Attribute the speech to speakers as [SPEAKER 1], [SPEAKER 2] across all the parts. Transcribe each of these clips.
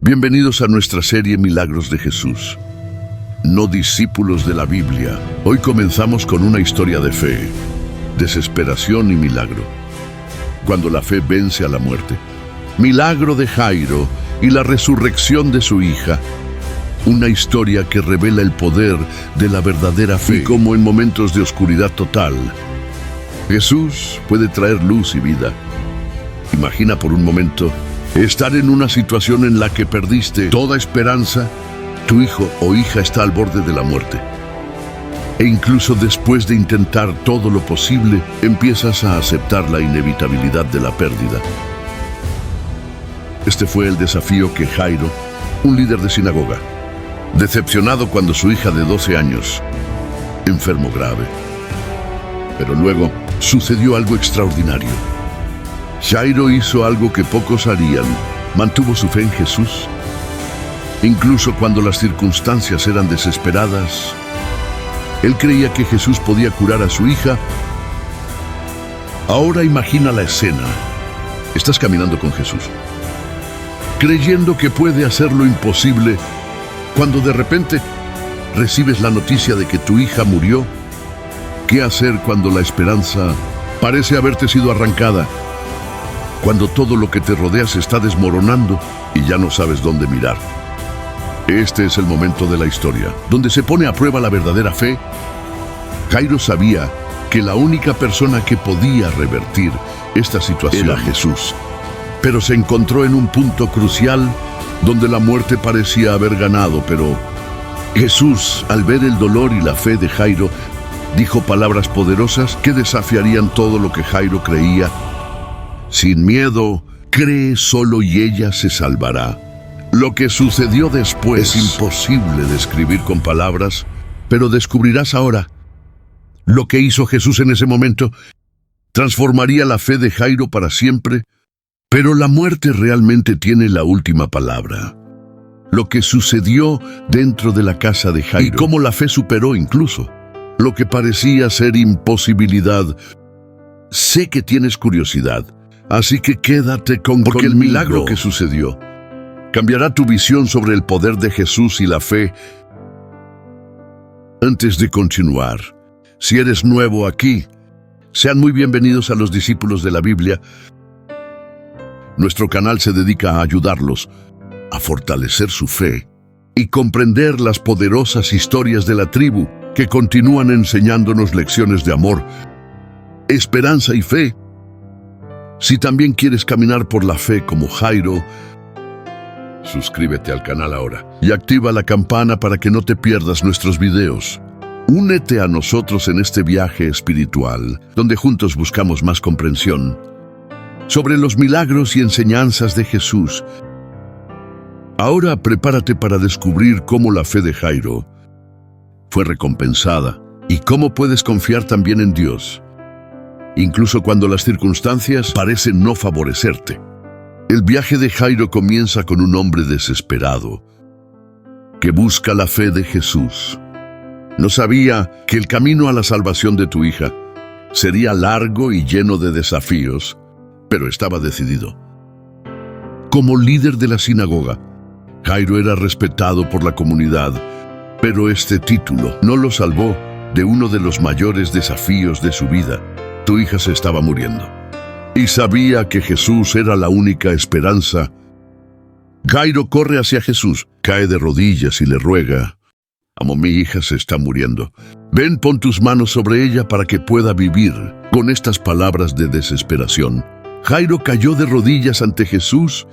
[SPEAKER 1] Bienvenidos a nuestra serie Milagros de Jesús, no discípulos de la Biblia. Hoy comenzamos con una historia de fe, desesperación y milagro. Cuando la fe vence a la muerte. Milagro de Jairo y la resurrección de su hija. Una historia que revela el poder de la verdadera fe y cómo en momentos de oscuridad total, Jesús puede traer luz y vida. Imagina por un momento estar en una situación en la que perdiste toda esperanza. Tu hijo o hija está al borde de la muerte. E incluso después de intentar todo lo posible, empiezas a aceptar la inevitabilidad de la pérdida. Este fue el desafío que Jairo, un líder de sinagoga, decepcionado cuando su hija de 12 años enfermó grave. Pero luego sucedió algo extraordinario. Jairo hizo algo que pocos harían. Mantuvo su fe en Jesús. Incluso cuando las circunstancias eran desesperadas, él creía que Jesús podía curar a su hija. Ahora imagina la escena. Estás caminando con Jesús, creyendo que puede hacer lo imposible, cuando de repente recibes la noticia de que tu hija murió. ¿Qué hacer cuando la esperanza parece haberte sido arrancada? Cuando todo lo que te rodea se está desmoronando y ya no sabes dónde mirar. Este es el momento de la historia, donde se pone a prueba la verdadera fe. Jairo sabía que la única persona que podía revertir esta situación era Jesús. Pero se encontró en un punto crucial donde la muerte parecía haber ganado, pero Jesús, al ver el dolor y la fe de Jairo, dijo palabras poderosas que desafiarían todo lo que Jairo creía. Sin miedo, cree solo y ella se salvará. Lo que sucedió después es imposible describir con palabras, pero descubrirás ahora. Lo que hizo Jesús en ese momento transformaría la fe de Jairo para siempre, pero la muerte realmente tiene la última palabra. Lo que sucedió dentro de la casa de Jairo y cómo la fe superó incluso lo que parecía ser imposibilidad. Sé que tienes curiosidad. Así que quédate porque el milagro que sucedió cambiará tu visión sobre el poder de Jesús y la fe. Antes de continuar, si eres nuevo aquí, sean muy bienvenidos a los discípulos de la Biblia. Nuestro canal se dedica a ayudarlos a fortalecer su fe y comprender las poderosas historias de la tribu que continúan enseñándonos lecciones de amor, esperanza y fe. Si también quieres caminar por la fe como Jairo, suscríbete al canal ahora y activa la campana para que no te pierdas nuestros videos. Únete a nosotros en este viaje espiritual, donde juntos buscamos más comprensión sobre los milagros y enseñanzas de Jesús. Ahora prepárate para descubrir cómo la fe de Jairo fue recompensada y cómo puedes confiar también en Dios, incluso cuando las circunstancias parecen no favorecerte. El viaje de Jairo comienza con un hombre desesperado que busca la fe de Jesús. No sabía que el camino a la salvación de tu hija sería largo y lleno de desafíos, pero estaba decidido. Como líder de la sinagoga, Jairo era respetado por la comunidad, pero este título no lo salvó de uno de los mayores desafíos de su vida. Tu hija se estaba muriendo y sabía que Jesús era la única esperanza. Jairo corre hacia Jesús, cae de rodillas y le ruega: «Amo, mi hija se está muriendo. Ven, pon tus manos sobre ella para que pueda vivir». Con estas palabras de desesperación, Jairo cayó de rodillas ante Jesús,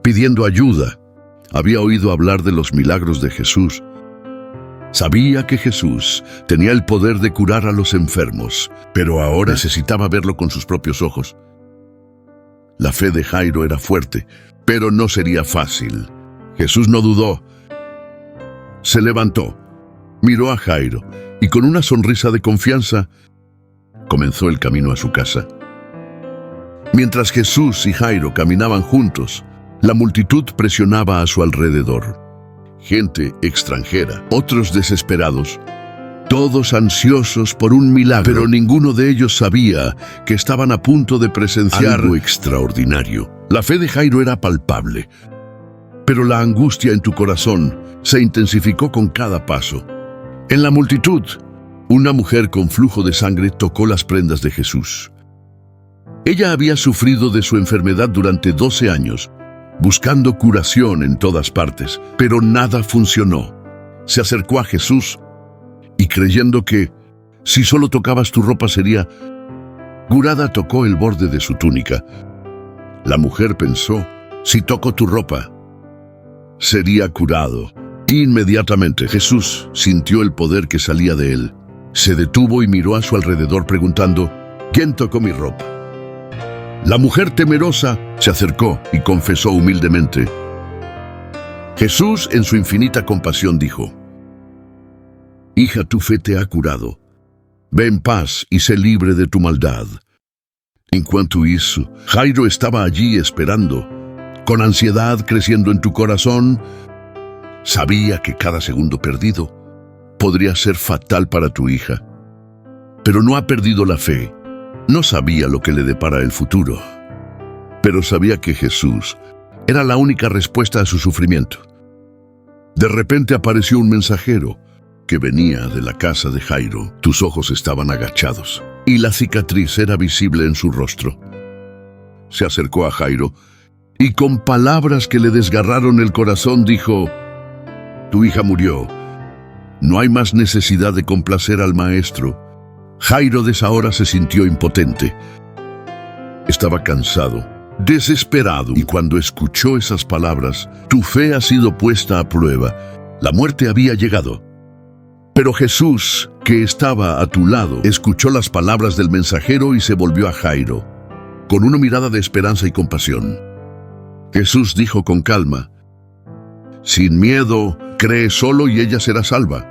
[SPEAKER 1] pidiendo ayuda. Había oído hablar de los milagros de Jesús. Sabía que Jesús tenía el poder de curar a los enfermos, pero ahora necesitaba verlo con sus propios ojos. La fe de Jairo era fuerte, pero no sería fácil. Jesús no dudó. Se levantó, miró a Jairo y con una sonrisa de confianza comenzó el camino a su casa. Mientras Jesús y Jairo caminaban juntos, la multitud presionaba a su alrededor. Gente extranjera, otros desesperados, todos ansiosos por un milagro, pero ninguno de ellos sabía que estaban a punto de presenciar algo extraordinario. La fe de Jairo era palpable. pero la angustia en tu corazón se intensificó con cada paso. En la multitud, una mujer con flujo de sangre tocó las prendas de Jesús. Ella había sufrido de su enfermedad durante 12 años, buscando curación en todas partes, pero nada funcionó. Se acercó a Jesús y creyendo que si solo tocabas tu ropa sería curada, tocó el borde de su túnica. La mujer pensó, si toco tu ropa, sería curado. Inmediatamente Jesús sintió el poder que salía de él. Se detuvo y miró a su alrededor preguntando, ¿quién tocó mi ropa? La mujer temerosa se acercó y confesó humildemente. Jesús, en su infinita compasión, dijo, hija, tu fe te ha curado. Ve en paz y sé libre de tu maldad. En cuanto hizo, Jairo estaba allí esperando, con ansiedad creciendo en tu corazón. Sabía que cada segundo perdido podría ser fatal para tu hija, pero no ha perdido la fe. No sabía lo que le depara el futuro, pero sabía que Jesús era la única respuesta a su sufrimiento. De repente apareció un mensajero que venía de la casa de Jairo. Tus ojos estaban agachados y la cicatriz era visible en su rostro. Se acercó a Jairo y con palabras que le desgarraron el corazón dijo, tu hija murió. No hay más necesidad de complacer al maestro. Jairo de esa hora se sintió impotente. Estaba cansado, desesperado, y cuando escuchó esas palabras, tu fe ha sido puesta a prueba. La muerte había llegado. Pero Jesús, que estaba a tu lado, escuchó las palabras del mensajero y se volvió a Jairo, con una mirada de esperanza y compasión. Jesús dijo con calma, sin miedo, cree solo y ella será salva.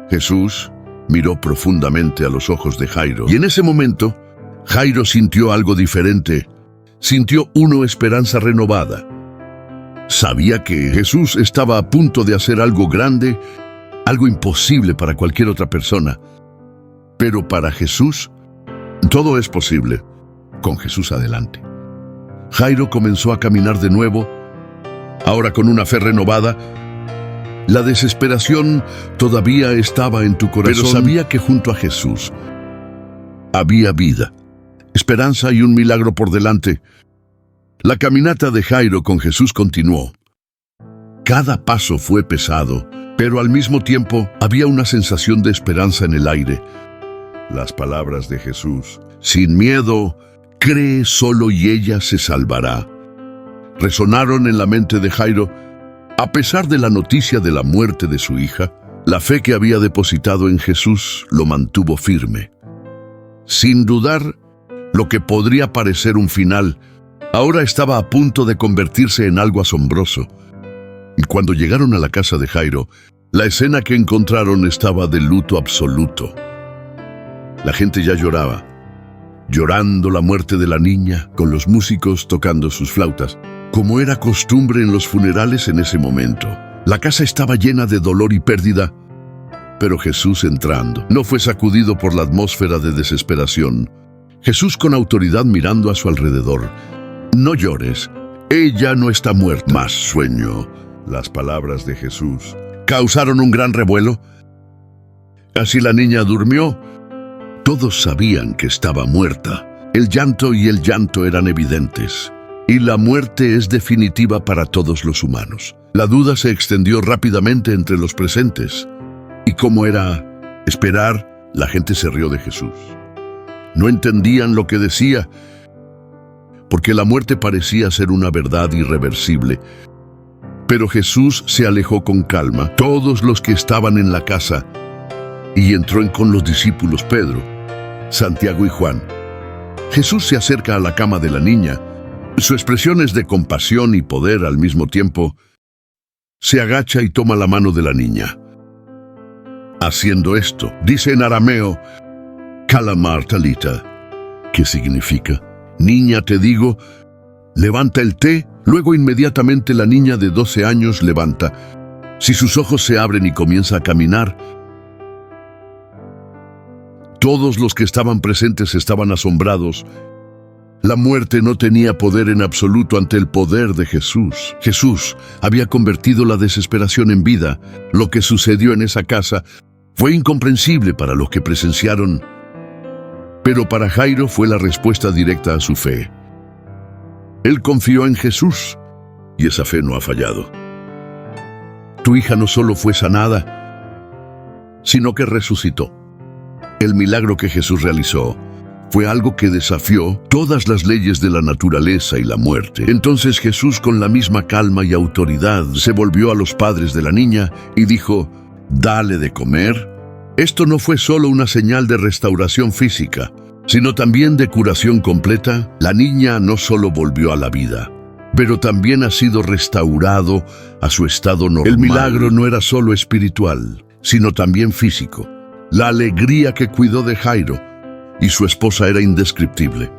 [SPEAKER 1] Jesús miró profundamente a los ojos de Jairo, y en ese momento, Jairo sintió algo diferente. Sintió una esperanza renovada. Sabía que Jesús estaba a punto de hacer algo grande, algo imposible para cualquier otra persona. Pero para Jesús, todo es posible. Con Jesús adelante. Jairo comenzó a caminar de nuevo, ahora con una fe renovada. La desesperación todavía estaba en tu corazón, pero sabía que junto a Jesús había vida, esperanza y un milagro por delante. La caminata de Jairo con Jesús continuó. Cada paso fue pesado, pero al mismo tiempo había una sensación de esperanza en el aire. Las palabras de Jesús, sin miedo, cree solo y ella se salvará, resonaron en la mente de Jairo. A pesar de la noticia de la muerte de su hija, la fe que había depositado en Jesús lo mantuvo firme. Sin dudar, lo que podría parecer un final, ahora estaba a punto de convertirse en algo asombroso. Y cuando llegaron a la casa de Jairo, la escena que encontraron estaba de luto absoluto. La gente ya lloraba, llorando la muerte de la niña, con los músicos tocando sus flautas, como era costumbre en los funerales en ese momento. La casa estaba llena de dolor y pérdida, pero Jesús entrando no fue sacudido por la atmósfera de desesperación. Jesús con autoridad mirando a su alrededor. No llores, ella no está muerta, más sueño. Las palabras de Jesús causaron un gran revuelo. Así la niña durmió. Todos sabían que estaba muerta. El llanto eran evidentes. Y la muerte es definitiva para todos los humanos. La duda se extendió rápidamente entre los presentes. Y como era esperar, la gente se rió de Jesús. No entendían lo que decía, porque la muerte parecía ser una verdad irreversible. Pero Jesús se alejó con calma, todos los que estaban en la casa, y entró con los discípulos Pedro, Santiago y Juan. Jesús se acerca a la cama de la niña. Su expresión es de compasión y poder al mismo tiempo. Se agacha y toma la mano de la niña. Haciendo esto, dice en arameo, Kalamar Talita, que significa, niña te digo, levanta el té. Luego inmediatamente la niña de 12 años levanta. Si sus ojos se abren y comienza a caminar. Todos los que estaban presentes estaban asombrados. La muerte no tenía poder en absoluto ante el poder de Jesús. Jesús había convertido la desesperación en vida. Lo que sucedió en esa casa fue incomprensible para los que presenciaron, pero para Jairo fue la respuesta directa a su fe. Él confió en Jesús y esa fe no ha fallado. Tu hija no solo fue sanada, sino que resucitó. El milagro que Jesús realizó fue algo que desafió todas las leyes de la naturaleza y la muerte. Entonces Jesús, con la misma calma y autoridad, se volvió a los padres de la niña y dijo: «Dale de comer». Esto no fue solo una señal de restauración física, sino también de curación completa. La niña no solo volvió a la vida, pero también ha sido restaurado a su estado normal. El milagro no era solo espiritual, sino también físico. La alegría que cuidó de Jairo y su esposa era indescriptible.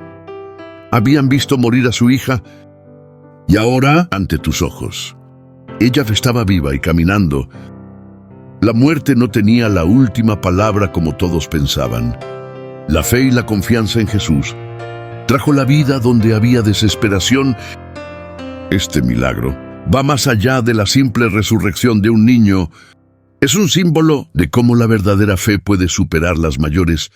[SPEAKER 1] Habían visto morir a su hija y ahora, ante tus ojos, ella estaba viva y caminando. La muerte no tenía la última palabra como todos pensaban. La fe y la confianza en Jesús trajo la vida donde había desesperación. Este milagro va más allá de la simple resurrección de un niño. Es un símbolo de cómo la verdadera fe puede superar las mayores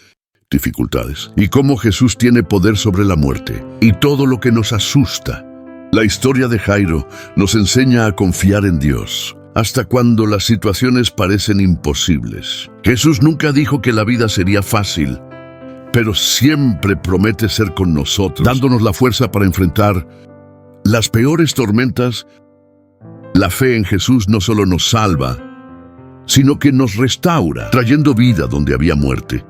[SPEAKER 1] dificultades y cómo Jesús tiene poder sobre la muerte y todo lo que nos asusta. La historia de Jairo nos enseña a confiar en Dios, hasta cuando las situaciones parecen imposibles. Jesús nunca dijo que la vida sería fácil, pero siempre promete ser con nosotros, dándonos la fuerza para enfrentar las peores tormentas. La fe en Jesús no solo nos salva, sino que nos restaura, trayendo vida donde había muerte.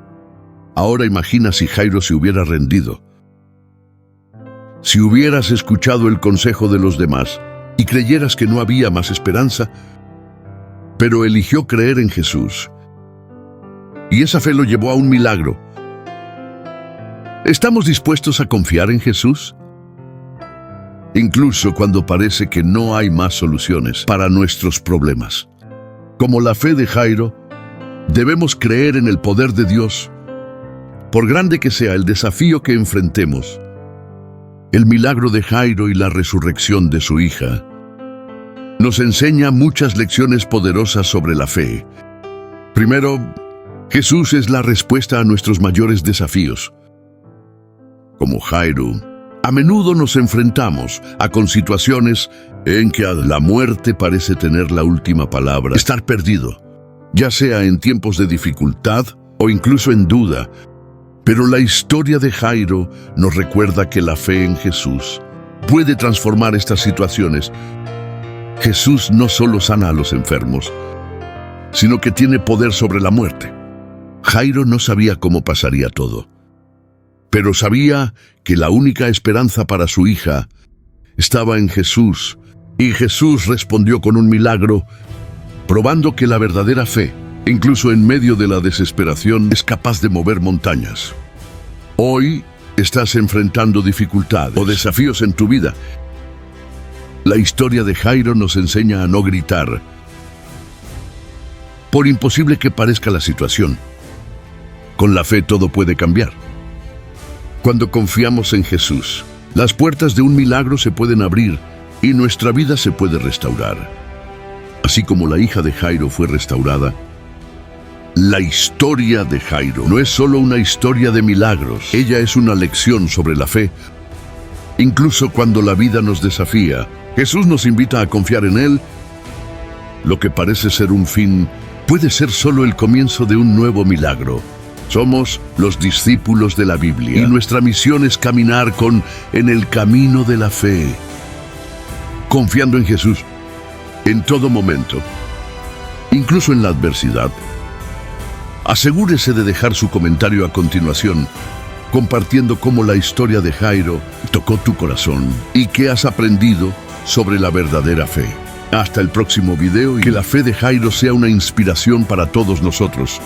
[SPEAKER 1] Ahora imagina si Jairo se hubiera rendido. Si hubieras escuchado el consejo de los demás y creyeras que no había más esperanza, pero eligió creer en Jesús. Y esa fe lo llevó a un milagro. ¿Estamos dispuestos a confiar en Jesús? Incluso cuando parece que no hay más soluciones para nuestros problemas. Como la fe de Jairo, debemos creer en el poder de Dios. Por grande que sea el desafío que enfrentemos, el milagro de Jairo y la resurrección de su hija nos enseña muchas lecciones poderosas sobre la fe. Primero, Jesús es la respuesta a nuestros mayores desafíos. Como Jairo, a menudo nos enfrentamos con situaciones en que la muerte parece tener la última palabra, estar perdido, ya sea en tiempos de dificultad o incluso en duda. Pero la historia de Jairo nos recuerda que la fe en Jesús puede transformar estas situaciones. Jesús no solo sana a los enfermos, sino que tiene poder sobre la muerte. Jairo no sabía cómo pasaría todo, pero sabía que la única esperanza para su hija estaba en Jesús, y Jesús respondió con un milagro, probando que la verdadera fe, incluso en medio de la desesperación, es capaz de mover montañas. Hoy estás enfrentando dificultades o desafíos en tu vida. La historia de Jairo nos enseña a no gritar, por imposible que parezca la situación. Con la fe todo puede cambiar. Cuando confiamos en Jesús, las puertas de un milagro se pueden abrir y nuestra vida se puede restaurar. Así como la hija de Jairo fue restaurada, la historia de Jairo no es solo una historia de milagros. Ella es una lección sobre la fe. Incluso cuando la vida nos desafía, Jesús nos invita a confiar en Él. Lo que parece ser un fin puede ser solo el comienzo de un nuevo milagro. Somos los discípulos de la Biblia y nuestra misión es caminar en el camino de la fe, confiando en Jesús en todo momento, incluso en la adversidad. Asegúrese de dejar su comentario a continuación, compartiendo cómo la historia de Jairo tocó tu corazón y qué has aprendido sobre la verdadera fe. Hasta el próximo video y que la fe de Jairo sea una inspiración para todos nosotros.